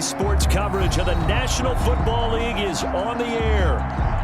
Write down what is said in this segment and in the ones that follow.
EA Sports coverage of the National Football League is on the air.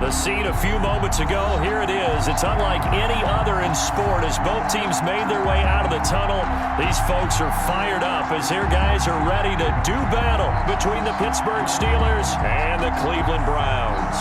The scene a few moments ago, here it is. It's unlike any other in sport as both teams made their way out of the tunnel. These folks are fired up as their guys are ready to do battle between the Pittsburgh Steelers and the Cleveland Browns.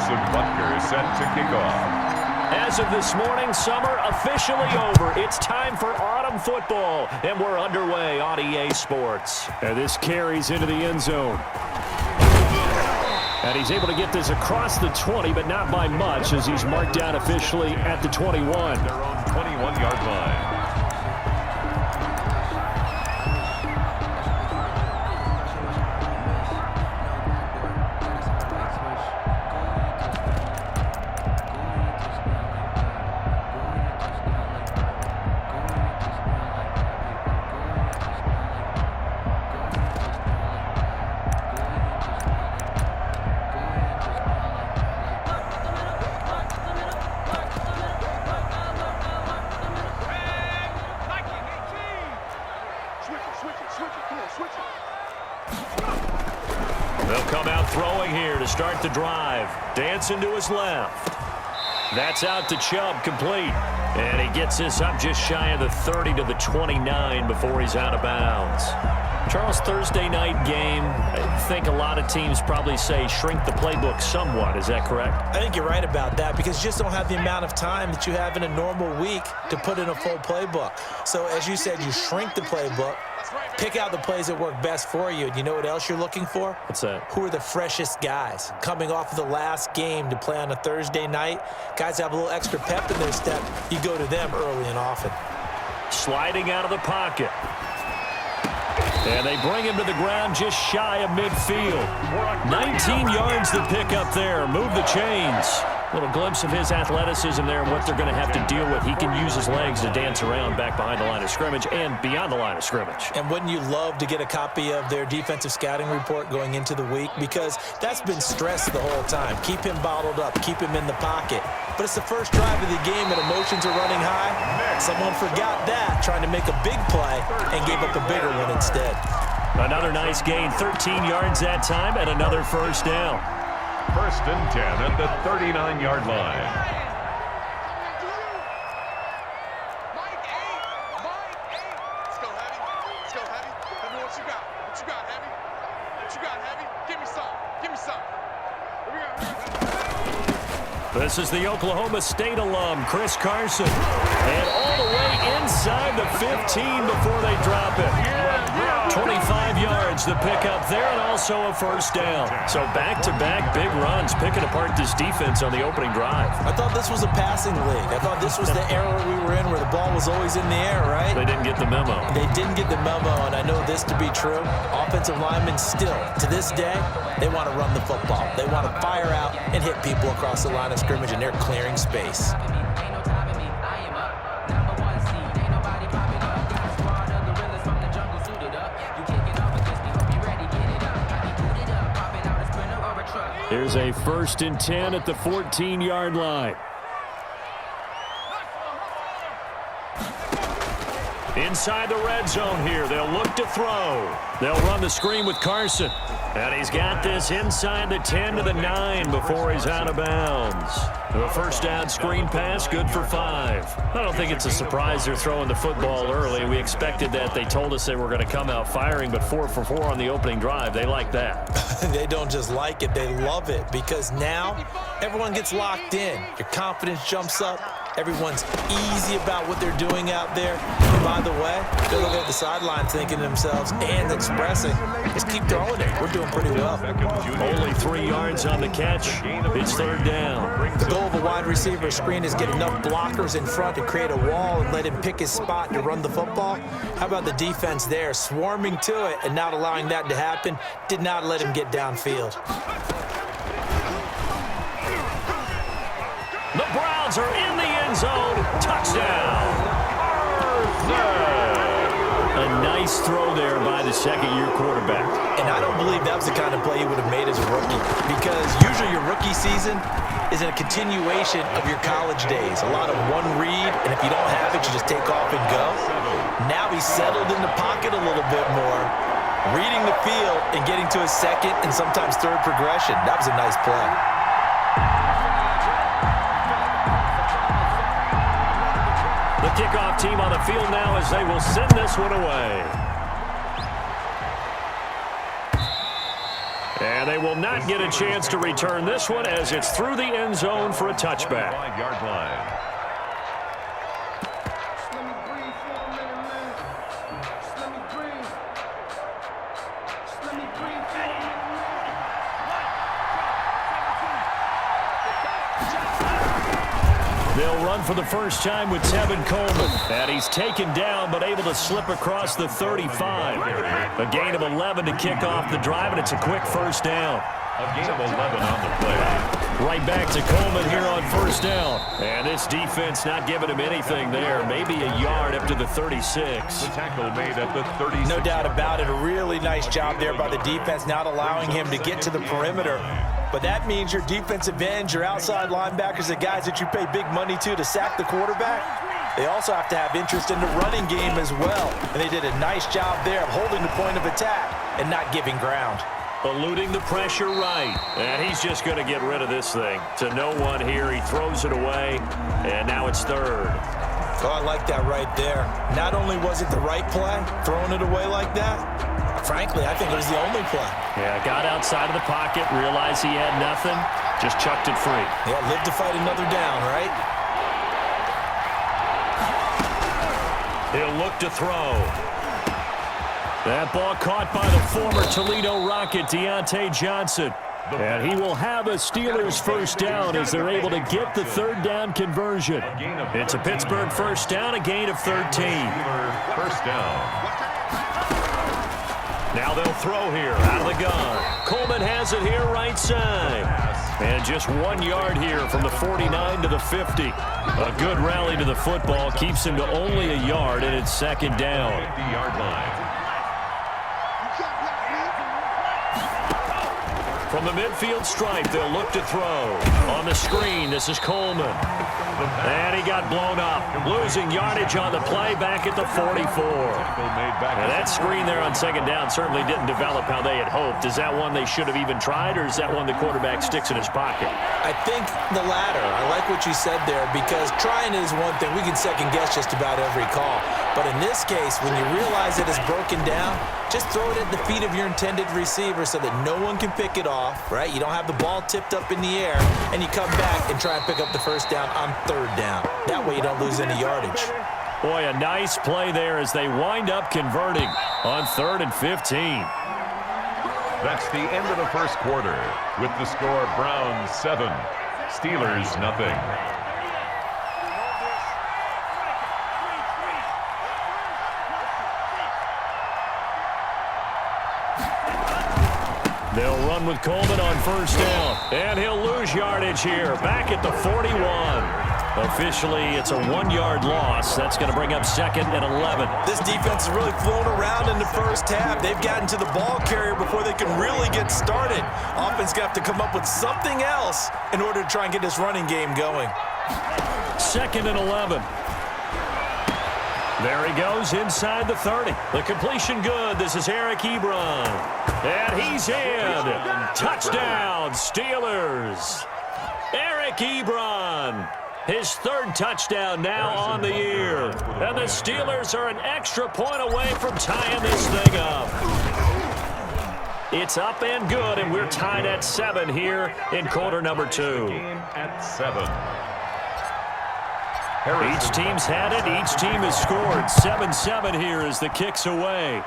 Butker is set to kick off. As of this morning, summer officially over. It's time for autumn football, and we're underway on EA Sports. And this carries into the end zone. And he's able to get this across the 20, but not by much, as he's marked down officially at the 21. Their own 21-yard line. They'll come out throwing here to start the drive. Dancing to his left. That's out to Chubb, complete. And he gets this up just shy of the 30 to the 29 before he's out of bounds. Charles, Thursday night game, I think a lot of teams probably say shrink the playbook somewhat. Is that correct? I think you're right about that because you just don't have the amount of time that you have in a normal week to put in a full playbook. So as you said, you shrink the playbook, pick out the plays that work best for you. And you know what else you're looking for? What's that? Who are the freshest guys? Coming off of the last game to play on a Thursday night, guys have a little extra pep in their step. You go to them early and often. Sliding out of the pocket. And they bring him to the ground just shy of midfield. 19 yards to pick up there. Move the chains. Little glimpse of his athleticism there and what they're going to have to deal with. He can use his legs to dance around back behind the line of scrimmage and beyond the line of scrimmage. And wouldn't you love to get a copy of their defensive scouting report going into the week? Because that's been stressed the whole time. Keep him bottled up. Keep him in the pocket. But it's the first drive of the game and emotions are running high. Someone forgot that, trying to make a big play and gave up a bigger one instead. Another nice gain, 13 yards that time, and another first down. First and 10 at the 39-yard line. Mike 8. Let's go, Heavy. Let's go, Heavy. Tell me what you got. What you got, Heavy? What you got, Heavy? Give me some. Give me some. Here we go. This is the Oklahoma State alum, Chris Carson. And all the way inside the 15 before they drop it. 25 yards to pick up there and also a first down. So back-to-back big runs picking apart this defense on the opening drive. I thought this was a passing league. I thought this was the era we were in where the ball was always in the air, right? They didn't get the memo. They didn't get the memo, and I know this to be true. Offensive linemen still, to this day, they want to run the football. They want to fire out and hit people across the line of scrimmage, and they're clearing space. Here's a first and 10 at the 14-yard line. Inside the red zone here. They'll look to throw. They'll run the screen with Carson. And he's got this inside the 10 to the 9 before he's out of bounds. The first down screen pass, good for 5. I don't think it's a surprise they're throwing the football early. We expected that. They told us they were going to come out firing, but 4 for 4 on the opening drive. They like that. They don't just like it, they love it, because now everyone gets locked in. Your confidence jumps up. Everyone's easy about what they're doing out there. And by the way, they're looking at the sideline thinking to themselves and expressing, just keep throwing it. We're doing pretty well. Only 3 yards on the catch. It's third down. The goal of a wide receiver screen is get enough blockers in front to create a wall and let him pick his spot to run the football. How about the defense there, swarming to it and not allowing that to happen? Did not let him get downfield. The Browns are in the end zone. Touchdown. A nice throw there by the second-year quarterback. And I don't believe that was the kind of play he would have made as a rookie, because usually your rookie season, is a continuation of your college days. A lot of one read, and if you don't have it, you just take off and go. Now he's settled in the pocket a little bit more, reading the field and getting to his second and sometimes third progression. That was a nice play. The kickoff team on the field now as they will send this one away. And they will not get a chance to return this one as it's through the end zone for a touchback. 5-yard line. They'll run for the first time with Tevin Coleman. And he's taken down but able to slip across the 35. A gain of 11 to kick off the drive, and it's a quick first down. A gain of 11 on the play. Right back to Coleman here on first down. And this defense not giving him anything there. Maybe a yard up to the 36. The tackle made at the 36. No doubt about it. A really nice job there by the defense, not allowing him to get to the perimeter. But that means your defensive ends, your outside linebackers, the guys that you pay big money to sack the quarterback, they also have to have interest in the running game as well. And they did a nice job there of holding the point of attack and not giving ground. Eluding the pressure right. And he's just going to get rid of this thing. To no one here. He throws it away. And now it's third. Oh, I like that right there. Not only was it the right play, throwing it away like that, frankly, I think it was the only play. Yeah, got outside of the pocket, realized he had nothing, just chucked it free. Yeah, live to fight another down, right? He'll look to throw. That ball caught by the former Toledo Rocket, Deontay Johnson. And he will have a Steelers first down as they're able to get the third down conversion. It's a Pittsburgh first down, a gain of 13. First down. Now they'll throw here out of the gun. Coleman has it here right side. And just 1 yard here from the 49 to the 50. A good rally to the football keeps him to only a yard, and it's second down. 50-yard line. From the midfield stripe, they'll look to throw. On the screen, this is Coleman. And he got blown up. Losing yardage on the play back at the 44. And that screen there on second down certainly didn't develop how they had hoped. Is that one they should have even tried, or is that one the quarterback sticks in his pocket? I think the latter. I like what you said there, because trying is one thing. We can second guess just about every call. But in this case, when you realize it is broken down, just throw it at the feet of your intended receiver so that no one can pick it off, right? You don't have the ball tipped up in the air, and you come back and try and pick up the first down on third down. That way you don't lose any yardage. Boy, a nice play there as they wind up converting on 3rd and 15. That's the end of the first quarter with the score Browns 7, Steelers nothing. They'll run with Coleman on first down, and he'll lose yardage here, back at the 41. Officially, it's a 1 yard loss. That's going to bring up 2nd and 11. This defense has really flown around in the first half. They've gotten to the ball carrier before they can really get started. Offense going to have to come up with something else in order to try and get this running game going. 2nd and 11. There he goes inside the 30. The completion good. This is Eric Ebron. And he's in. Touchdown, Steelers. Eric Ebron. His 3rd touchdown now on the year. And the Steelers are an extra point away from tying this thing up. It's up and good, and we're tied at 7 here in quarter number 2. Game at 7. Each team's had it. Each team has scored. 7-7 here as the kick's away.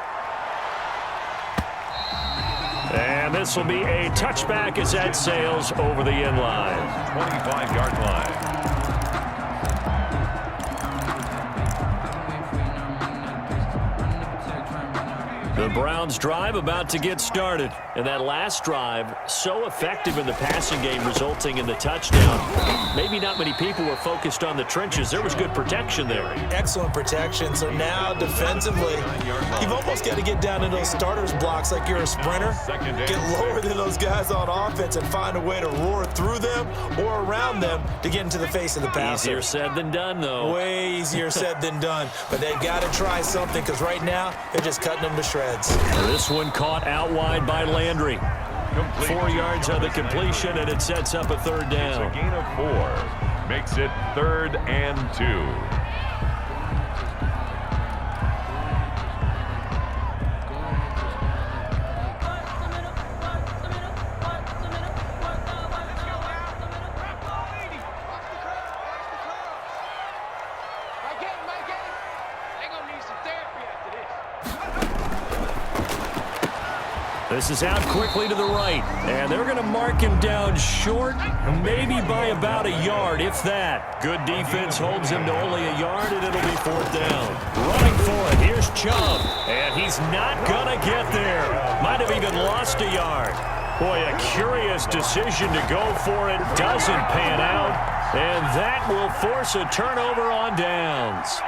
And this will be a touchback as that sails over the end line. 25-yard line. The Browns drive about to get started. And that last drive, so effective in the passing game, resulting in the touchdown. Maybe not many people were focused on the trenches. There was good protection there. Excellent protection. So now defensively, you've almost got to get down in those starters blocks like you're a sprinter. Get lower than those guys on offense and find a way to roar through them or around them to get into the face of the passer. Easier said than done, though. Way easier said than done. But they've got to try something because right now they're just cutting them to shreds. This one caught out wide by Landry. 4 yards on the completion, and it sets up a third down. It's a gain of 4. Makes it 3rd and 2. This is out quickly to the right, and they're going to mark him down short, maybe by about a yard, if that. Good defense holds him to only a yard, and it'll be 4th down. Running for it, here's Chubb, and he's not going to get there. Might have even lost a yard. Boy, a curious decision to go for it. Doesn't pan out, and that will force a turnover on downs.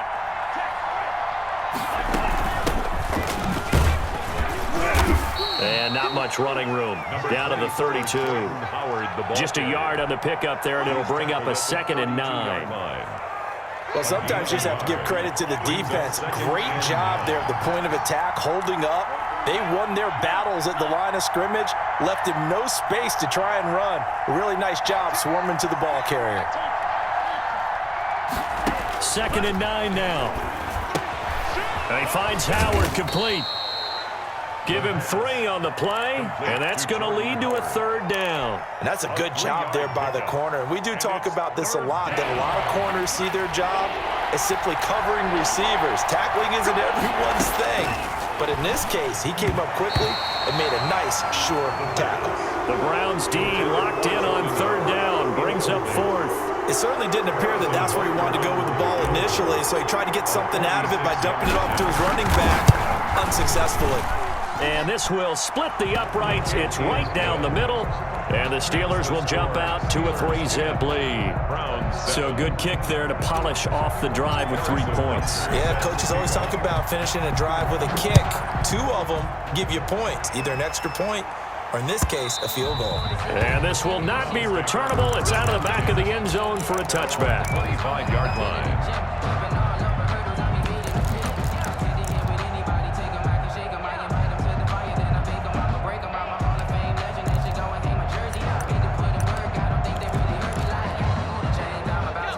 And not much running room. Down to the 32. Just a yard on the pickup there, and it'll bring up a 2nd and 9. Well, sometimes you just have to give credit to the defense. Great job there at the point of attack, holding up. They won their battles at the line of scrimmage, left him no space to try and run. A really nice job swarming to the ball carrier. 2nd and 9 now. And he finds Howard complete. Give him 3 on the play, and that's going to lead to a 3rd down. And that's a good job there by the corner. And we do talk about this a lot, that a lot of corners see their job as simply covering receivers. Tackling isn't everyone's thing. But in this case, he came up quickly and made a nice, sure tackle. The Browns D locked in on 3rd down, brings up 4th. It certainly didn't appear that that's where he wanted to go with the ball initially, so he tried to get something out of it by dumping it off to his running back unsuccessfully. And this will split the uprights. It's right down the middle. And the Steelers will jump out to a 3-zip lead. So good kick there to polish off the drive with 3 points. Yeah, coaches always talk about finishing a drive with a kick. 2 of them give you points, either an extra point or, in this case, a field goal. And this will not be returnable. It's out of the back of the end zone for a touchback. 25-yard line.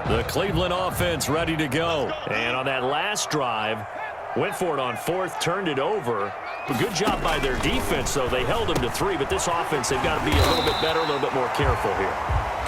The Cleveland offense ready to go. And on that last drive, went for it on 4th, turned it over. A good job by their defense, though. They held them to 3, but this offense, they've got to be a little bit better, a little bit more careful here.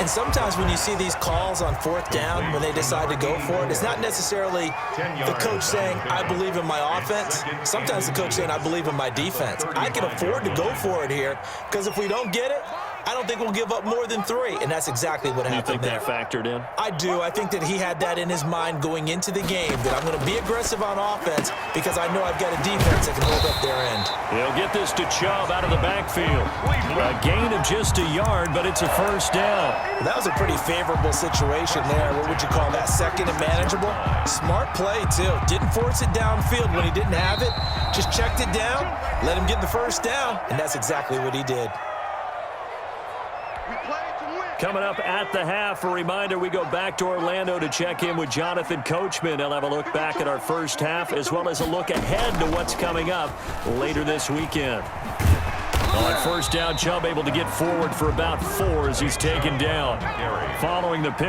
And sometimes when you see these calls on 4th down, when they decide to go for it, it's not necessarily the coach saying, I believe in my offense. Sometimes the coach saying, I believe in my defense. I can afford to go for it here, because if we don't get it, I don't think we'll give up more than 3, and that's exactly what happened there. You think that factored in? I do. I think that he had that in his mind going into the game, that I'm going to be aggressive on offense because I know I've got a defense that can hold up their end. He'll get this to Chubb out of the backfield. A gain of just a yard, but it's a 1st down. That was a pretty favorable situation there. What would you call that? 2nd and manageable? Smart play, too. Didn't force it downfield when he didn't have it. Just checked it down, let him get the 1st down, and that's exactly what he did. Coming up at the half, a reminder, we go back to Orlando to check in with Jonathan Coachman. He'll have a look back at our first half as well as a look ahead to what's coming up later this weekend. On 1st down, Chubb able to get forward for about 4 as he's taken down. Following the pick.